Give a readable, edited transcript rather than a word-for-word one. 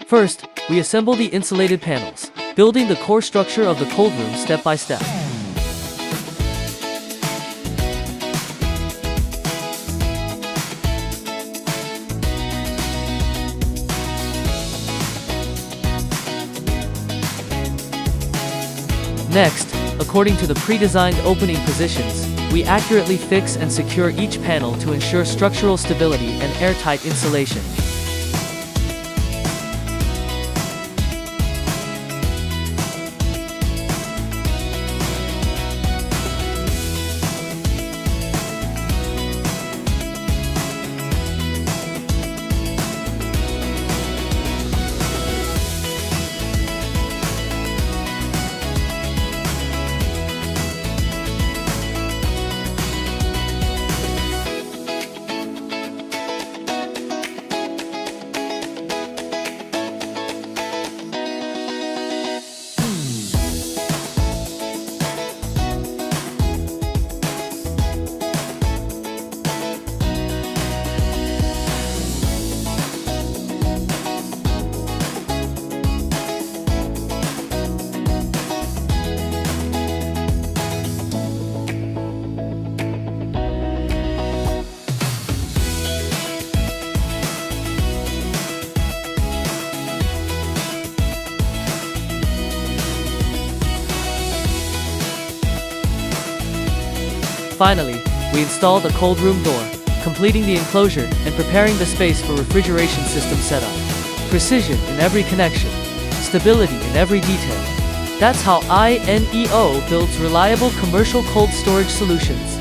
First, we assemble the insulated panels, building the core structure of the cold room step by step. Next, according to the pre-designed opening positions, we accurately fix and secure each panel to ensure structural stability and airtight insulation. Finally, we install the cold room door, completing the enclosure and preparing the space for refrigeration system setup. Precision in every connection, stability in every detail. That's how INEO builds reliable commercial cold storage solutions.